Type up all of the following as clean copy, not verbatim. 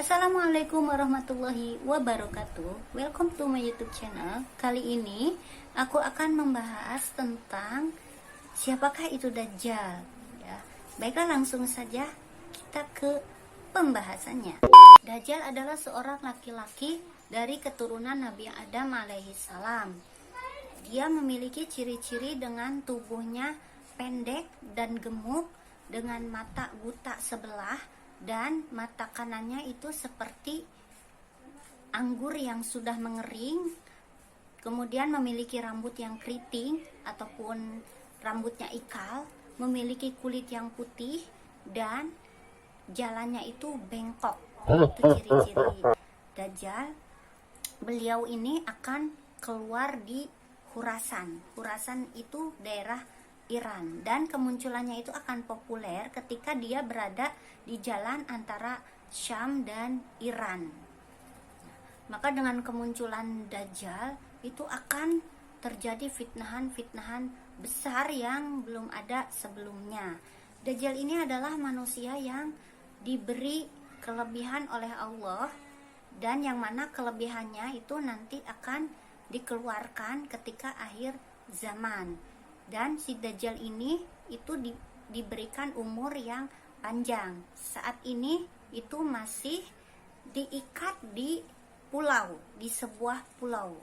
Assalamualaikum warahmatullahi wabarakatuh. Welcome to my YouTube channel. Kali ini aku akan membahas tentang siapakah itu Dajjal. Ya, baiklah langsung saja kita ke pembahasannya. Dajjal adalah seorang laki-laki dari keturunan Nabi Adam alaihi salam. Dia memiliki ciri-ciri dengan tubuhnya pendek dan gemuk, dengan mata buta sebelah, dan mata kanannya itu seperti anggur yang sudah mengering, kemudian memiliki rambut yang keriting ataupun rambutnya ikal, memiliki kulit yang putih, dan jalannya itu bengkok. Itu ciri-ciri Dajjal. Beliau ini akan keluar di Khurasan. Khurasan itu daerah Iran, dan kemunculannya itu akan populer ketika dia berada di jalan antara Syam dan Iran. Maka dengan kemunculan Dajjal itu akan terjadi fitnahan-fitnahan besar yang belum ada sebelumnya. Dajjal ini adalah manusia yang diberi kelebihan oleh Allah, dan yang mana kelebihannya itu nanti akan dikeluarkan ketika akhir zaman. Dan si Dajjal ini itu diberikan umur yang panjang. Saat ini itu masih diikat di pulau, di sebuah pulau.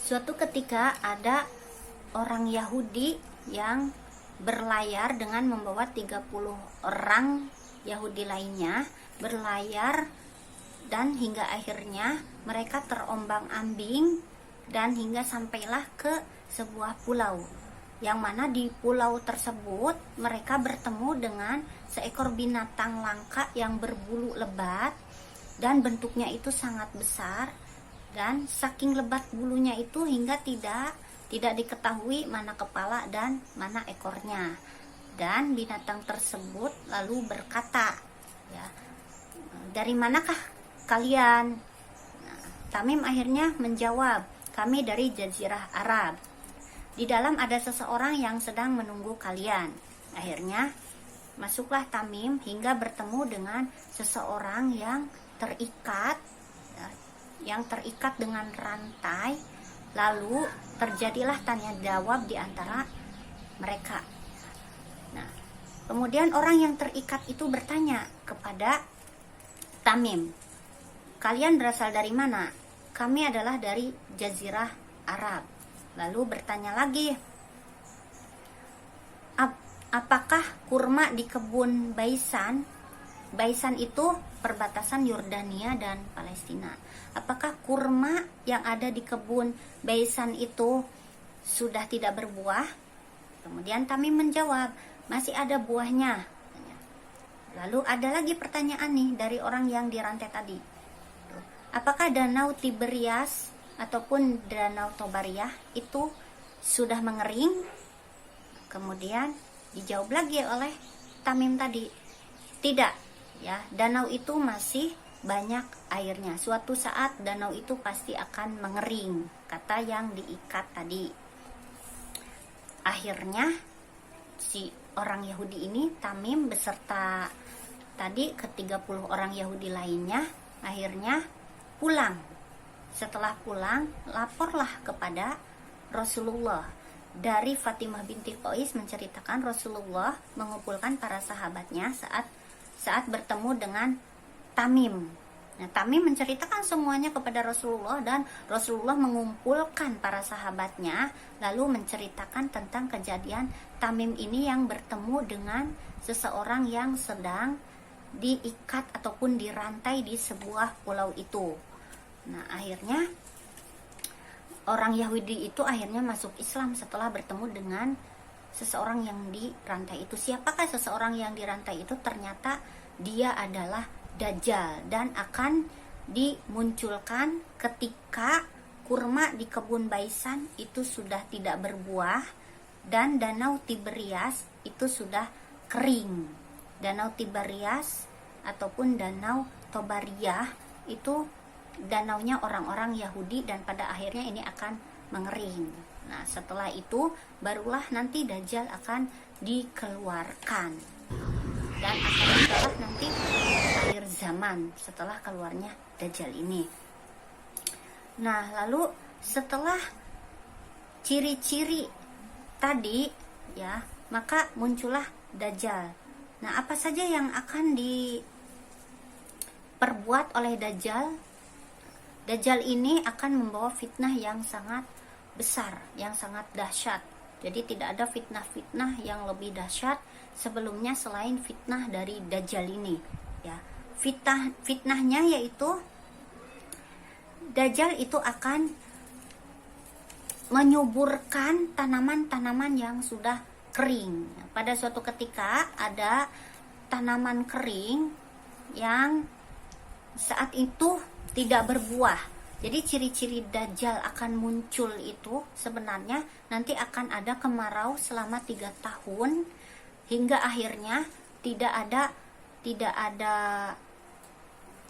Suatu ketika ada orang Yahudi yang berlayar dengan membawa 30 orang Yahudi lainnya, berlayar, dan hingga akhirnya mereka terombang-ambing dan hingga sampailah ke sebuah pulau, yang mana di pulau tersebut mereka bertemu dengan seekor binatang langka yang berbulu lebat dan bentuknya itu sangat besar, dan saking lebat bulunya itu hingga tidak diketahui mana kepala dan mana ekornya. Dan binatang tersebut lalu berkata, ya, dari manakah kalian? Nah, Tamim akhirnya menjawab, kami dari Jazirah Arab. Di dalam ada seseorang yang sedang menunggu kalian. Akhirnya masuklah Tamim hingga bertemu dengan seseorang yang terikat, dengan rantai. Lalu terjadilah tanya jawab di antara mereka. Nah, kemudian orang yang terikat itu bertanya kepada Tamim, kalian berasal dari mana? Kami adalah dari Jazirah Arab. Lalu bertanya lagi, apakah kurma di kebun Baisan? Baisan itu perbatasan Yordania dan Palestina. Apakah kurma yang ada di kebun Baisan itu sudah tidak berbuah? Kemudian Tamim menjawab, masih ada buahnya. Lalu ada lagi pertanyaan nih dari orang yang dirantai tadi. Apakah danau Tiberias ataupun danau Tobariyah itu sudah mengering? Kemudian dijawab lagi oleh Tamim tadi, tidak, ya, danau itu masih banyak airnya. Suatu saat danau itu pasti akan mengering, kata yang diikat tadi. Akhirnya si orang Yahudi ini, Tamim beserta tadi ke-30 orang Yahudi lainnya, akhirnya pulang. Setelah pulang, laporlah kepada Rasulullah. Dari Fatimah binti Qais menceritakan Rasulullah mengumpulkan para sahabatnya saat bertemu dengan Tamim. Nah, Tamim menceritakan semuanya kepada Rasulullah, dan Rasulullah mengumpulkan para sahabatnya lalu menceritakan tentang kejadian Tamim ini yang bertemu dengan seseorang yang sedang diikat ataupun dirantai di sebuah pulau itu. Nah, akhirnya orang Yahudi itu akhirnya masuk Islam setelah bertemu dengan seseorang yang dirantai itu. Siapakah seseorang yang dirantai itu? Ternyata dia adalah Dajjal, dan akan dimunculkan ketika kurma di kebun Baisan itu sudah tidak berbuah dan danau Tiberias itu sudah kering. Danau Tiberias ataupun danau Tobariyah itu danaunya orang-orang Yahudi, dan pada akhirnya ini akan mengering. Nah, setelah itu barulah nanti Dajjal akan dikeluarkan. dan akan adalah nanti akhir zaman setelah keluarnya Dajjal ini. Nah, lalu setelah ciri-ciri tadi ya, maka muncullah Dajjal. Nah, apa saja yang akan diperbuat oleh Dajjal? Dajjal ini akan membawa fitnah yang sangat besar, yang sangat dahsyat. Jadi tidak ada fitnah-fitnah yang lebih dahsyat sebelumnya selain fitnah dari Dajjal ini ya. Fitnahnya yaitu Dajjal itu akan menyuburkan tanaman-tanaman yang sudah kering. Pada suatu ketika ada tanaman kering yang saat itu tidak berbuah. Jadi ciri-ciri Dajjal akan muncul itu sebenarnya nanti akan ada kemarau selama 3 tahun hingga akhirnya tidak ada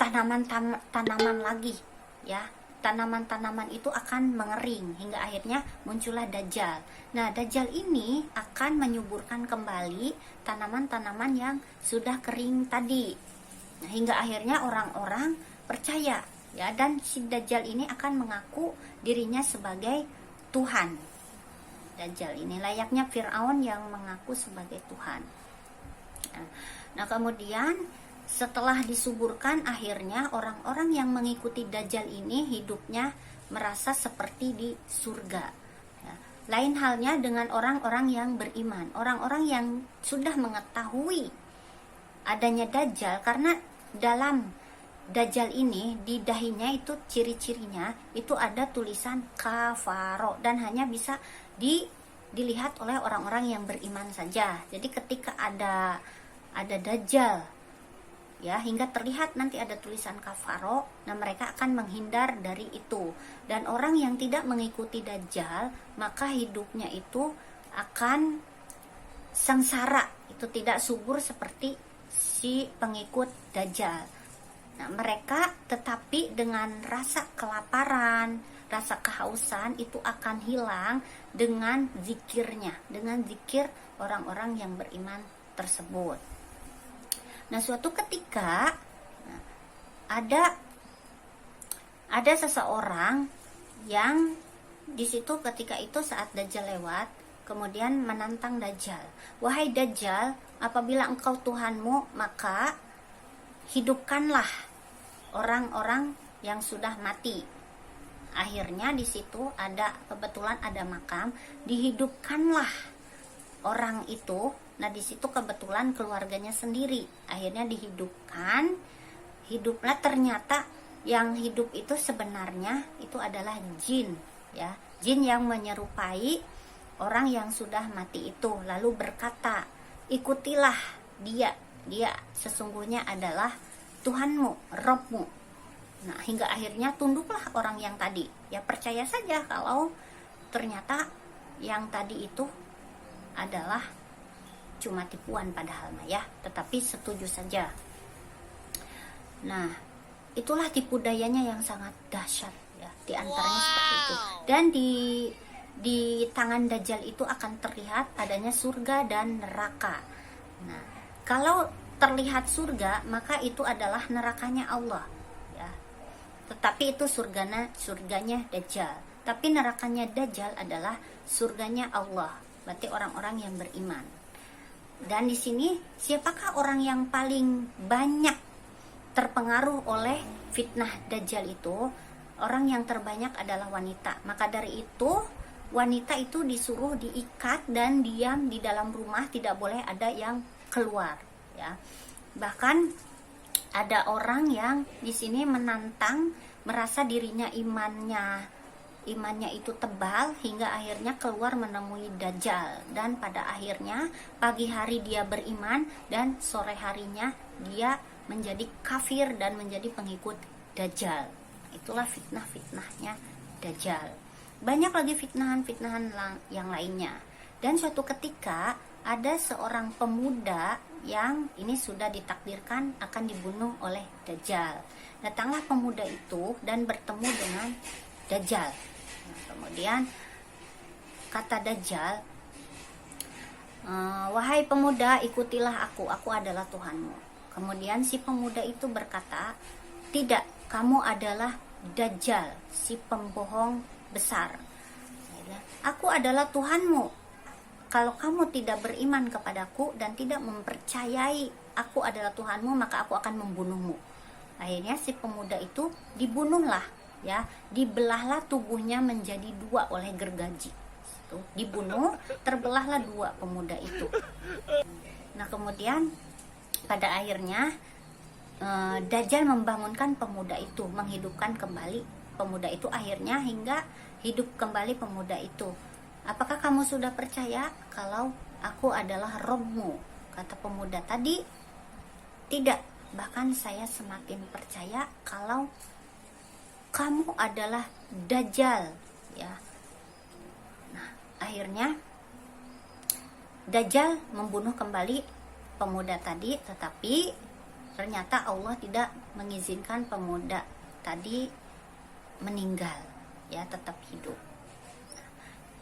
tanaman lagi ya. Tanaman-tanaman itu akan mengering hingga akhirnya muncullah Dajjal. Nah, Dajjal ini akan menyuburkan kembali tanaman-tanaman yang sudah kering tadi. Nah, hingga akhirnya orang-orang percaya ya, dan si Dajjal ini akan mengaku dirinya sebagai Tuhan. Dajjal ini layaknya Fir'aun yang mengaku sebagai Tuhan. Nah, kemudian setelah disuburkan, akhirnya orang-orang yang mengikuti Dajjal ini hidupnya merasa seperti di surga ya. Lain halnya dengan orang-orang yang beriman, orang-orang yang sudah mengetahui adanya Dajjal, karena dalam Dajjal ini di dahinya itu ciri-cirinya itu ada tulisan kafaro dan hanya bisa dilihat oleh orang-orang yang beriman saja. Jadi ketika ada Dajjal ya, hingga terlihat nanti ada tulisan kafaro, nah mereka akan menghindar dari itu. Dan orang yang tidak mengikuti Dajjal, maka hidupnya itu akan sengsara, itu tidak subur seperti si pengikut Dajjal. Nah, mereka tetapi dengan rasa kelaparan, rasa kehausan itu akan hilang dengan zikirnya, dengan zikir orang-orang yang beriman tersebut. Nah, suatu ketika ada seseorang yang di situ ketika itu saat Dajjal lewat, kemudian menantang Dajjal. Wahai Dajjal, apabila engkau Tuhanmu, maka hidupkanlah orang-orang yang sudah mati. Akhirnya di situ kebetulan ada makam, dihidupkanlah orang itu. Nah, di situ kebetulan keluarganya sendiri. Akhirnya hiduplah, ternyata yang hidup itu sebenarnya itu adalah jin ya. Jin yang menyerupai orang yang sudah mati itu, lalu berkata, ikutilah dia sesungguhnya adalah Tuhanmu, Robmu. Nah, hingga akhirnya tunduklah orang yang tadi. Ya, percaya saja kalau ternyata yang tadi itu adalah cuma tipuan padahal ya, tetapi setuju saja. Nah, itulah tipu dayanya yang sangat dahsyat ya, di antaranya seperti itu. Dan di tangan Dajjal itu akan terlihat adanya surga dan neraka. Nah, kalau terlihat surga, maka itu adalah nerakanya Allah ya. Tetapi itu surganya Dajjal. Tapi nerakanya Dajjal adalah surganya Allah. Berarti orang-orang yang beriman. Dan di sini siapakah orang yang paling banyak terpengaruh oleh fitnah Dajjal itu? Orang yang terbanyak adalah wanita. Maka dari itu wanita itu disuruh diikat dan diam di dalam rumah, tidak boleh ada yang keluar ya. Bahkan ada orang yang di sini menantang, merasa dirinya imannya itu tebal hingga akhirnya keluar menemui Dajjal, dan pada akhirnya pagi hari dia beriman dan sore harinya dia menjadi kafir dan menjadi pengikut Dajjal. Itulah fitnah-fitnahnya Dajjal. Banyak lagi fitnahan-fitnahan yang lainnya. Dan suatu ketika ada seorang pemuda yang ini sudah ditakdirkan akan dibunuh oleh Dajjal. Datanglah pemuda itu dan bertemu dengan Dajjal. Nah, kemudian kata Dajjal, Wahai pemuda, ikutilah aku adalah Tuhanmu. Kemudian si pemuda itu berkata, tidak, kamu adalah Dajjal, si pembohong besar. Aku adalah Tuhanmu. Kalau kamu tidak beriman kepadaku dan tidak mempercayai aku adalah Tuhanmu, maka aku akan membunuhmu. Akhirnya si pemuda itu dibunuhlah, ya, dibelahlah tubuhnya menjadi dua oleh gergaji. Dibunuh, terbelahlah dua pemuda itu. Nah, kemudian pada akhirnya Dajjal membangunkan pemuda itu, menghidupkan kembali pemuda itu, akhirnya hingga hidup kembali pemuda itu. Apakah kamu sudah percaya kalau aku adalah Robmu? Kata pemuda tadi, tidak, bahkan saya semakin percaya kalau kamu adalah Dajjal, ya. Nah, akhirnya Dajjal membunuh kembali pemuda tadi, tetapi ternyata Allah tidak mengizinkan pemuda tadi meninggal, ya, tetap hidup.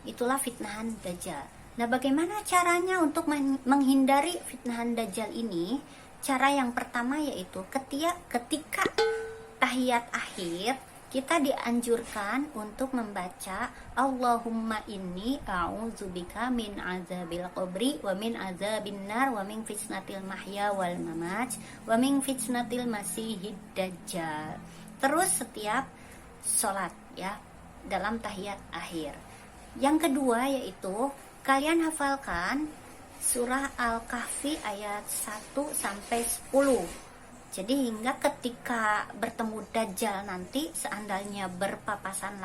Itulah fitnahan Dajjal. Nah, bagaimana caranya untuk menghindari fitnahan Dajjal ini? Cara yang pertama yaitu ketika tahiyat akhir, kita dianjurkan untuk membaca Allahumma inni a'udzubika min azabil qabri wa min azabin nar wa min fitnatil mahya wal mamat wa min fitnatil masihid dajjal. Terus setiap sholat, ya, dalam tahiyat akhir. Yang kedua yaitu kalian hafalkan surah Al-Kahfi ayat 1 sampai 10. Jadi hingga ketika bertemu Dajjal nanti, seandainya berpapasan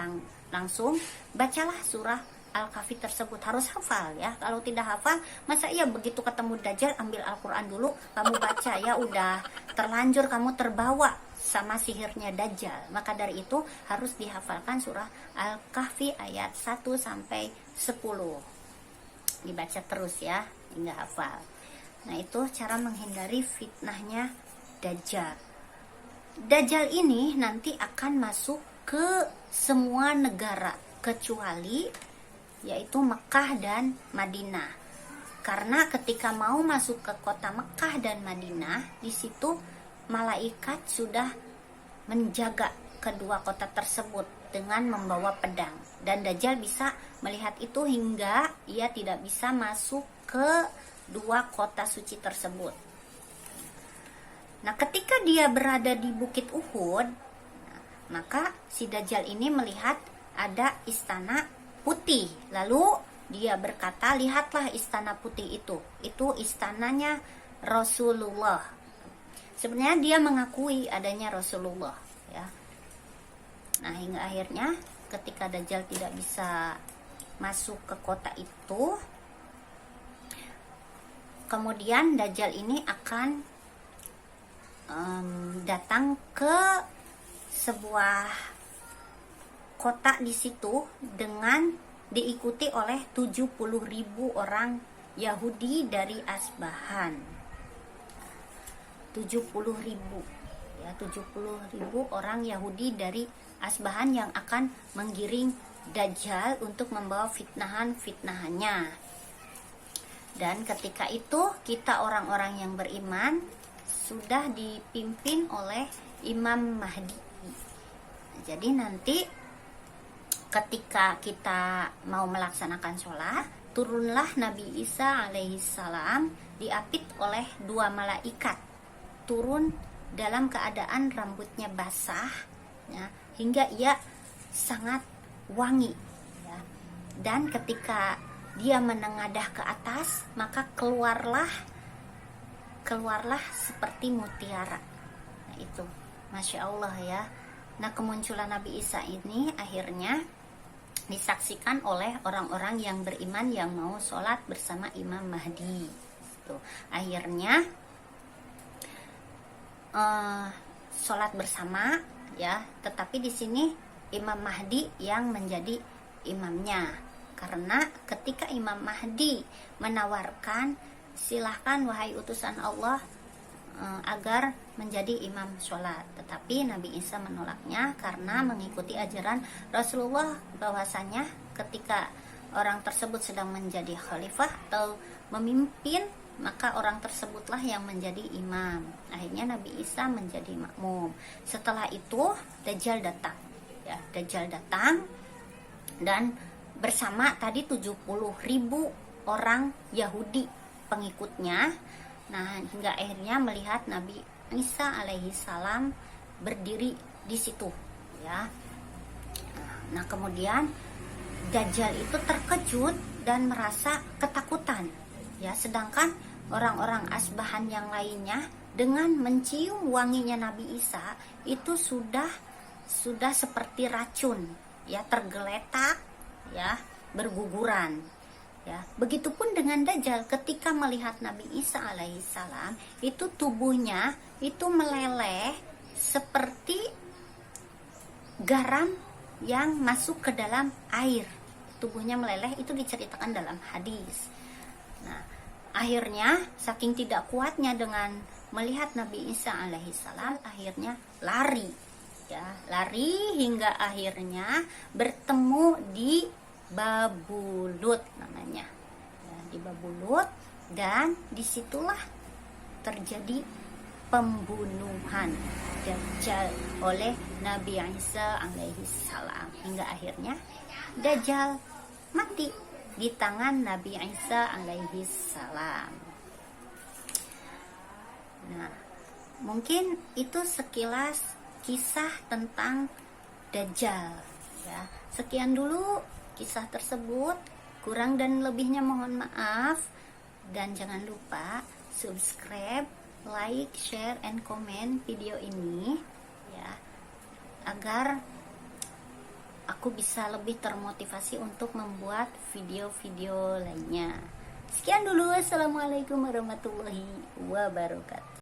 langsung, bacalah surah Al-Kahfi tersebut. Harus hafal, ya. Kalau tidak hafal, masa iya begitu ketemu Dajjal ambil Al-Quran dulu kamu baca, ya udah terlanjur kamu terbawa sama sihirnya Dajjal. Maka dari itu harus dihafalkan surah Al-Kahfi ayat 1 sampai 10. Dibaca terus, ya, hingga hafal. Nah, itu cara menghindari fitnahnya Dajjal. Dajjal ini nanti akan masuk ke semua negara kecuali yaitu Mekah dan Madinah. Karena ketika mau masuk ke kota Mekah dan Madinah, di situ malaikat sudah menjaga kedua kota tersebut dengan membawa pedang, dan Dajjal bisa melihat itu hingga ia tidak bisa masuk ke dua kota suci tersebut. Nah, ketika dia berada di Bukit Uhud, maka si Dajjal ini melihat ada istana putih. Lalu dia berkata, lihatlah istana putih itu istananya Rasulullah. Sebenarnya dia mengakui adanya Rasulullah, ya. Nah, hingga akhirnya ketika Dajjal tidak bisa masuk ke kota itu, kemudian Dajjal ini akan datang ke sebuah kota di situ dengan diikuti oleh 70.000 orang Yahudi dari Asbahan. 70.000, ya, 70.000 orang Yahudi dari Asbahan yang akan menggiring Dajjal untuk membawa fitnahannya. Dan ketika itu kita orang-orang yang beriman sudah dipimpin oleh Imam Mahdi. Jadi nanti ketika kita mau melaksanakan sholat, turunlah Nabi Isa alaihissalam diapit oleh dua malaikat, turun dalam keadaan rambutnya basah, ya, hingga ia sangat wangi, ya. Dan ketika dia menengadah ke atas, maka keluarlah seperti mutiara. Nah, itu Masya Allah, ya. Nah, kemunculan Nabi Isa ini akhirnya disaksikan oleh orang-orang yang beriman yang mau sholat bersama Imam Mahdi. Tuh. Akhirnya sholat bersama, ya. Tetapi di sini Imam Mahdi yang menjadi imamnya, karena ketika Imam Mahdi menawarkan, silahkan wahai utusan Allah agar menjadi imam sholat, tetapi Nabi Isa menolaknya karena mengikuti ajaran Rasulullah bahwasanya ketika orang tersebut sedang menjadi khalifah atau memimpin, maka orang tersebutlah yang menjadi imam. Akhirnya Nabi Isa menjadi makmum. Setelah itu Dajjal datang. Ya, Dajjal datang dan bersama tadi 70.000 orang Yahudi pengikutnya. Nah, hingga akhirnya melihat Nabi Isa alaihi salam berdiri di situ, ya. Nah, kemudian Dajjal itu terkejut dan merasa ketakutan, ya. Sedangkan orang-orang Asbahan yang lainnya dengan mencium wanginya Nabi Isa itu sudah seperti racun, ya, tergeletak, ya, berguguran, ya. Begitupun dengan Dajjal, ketika melihat Nabi Isa alaihissalam, itu tubuhnya itu meleleh seperti garam yang masuk ke dalam air. Tubuhnya meleleh, itu diceritakan dalam hadis. Nah, akhirnya saking tidak kuatnya dengan melihat Nabi Isa alaihissalam, akhirnya lari, ya, lari hingga akhirnya bertemu di Babulut namanya, ya, di Babulut, dan disitulah terjadi pembunuhan Dajjal oleh Nabi Isa alaihi salam, hingga akhirnya Dajjal mati di tangan Nabi Isa alaihi salam. Nah, mungkin itu sekilas kisah tentang Dajjal, ya. Sekian dulu kisah tersebut, kurang dan lebihnya mohon maaf, dan jangan lupa subscribe, like, share, and comment video ini, ya, agar aku bisa lebih termotivasi untuk membuat video-video lainnya. Sekian dulu, assalamualaikum warahmatullahi wabarakatuh.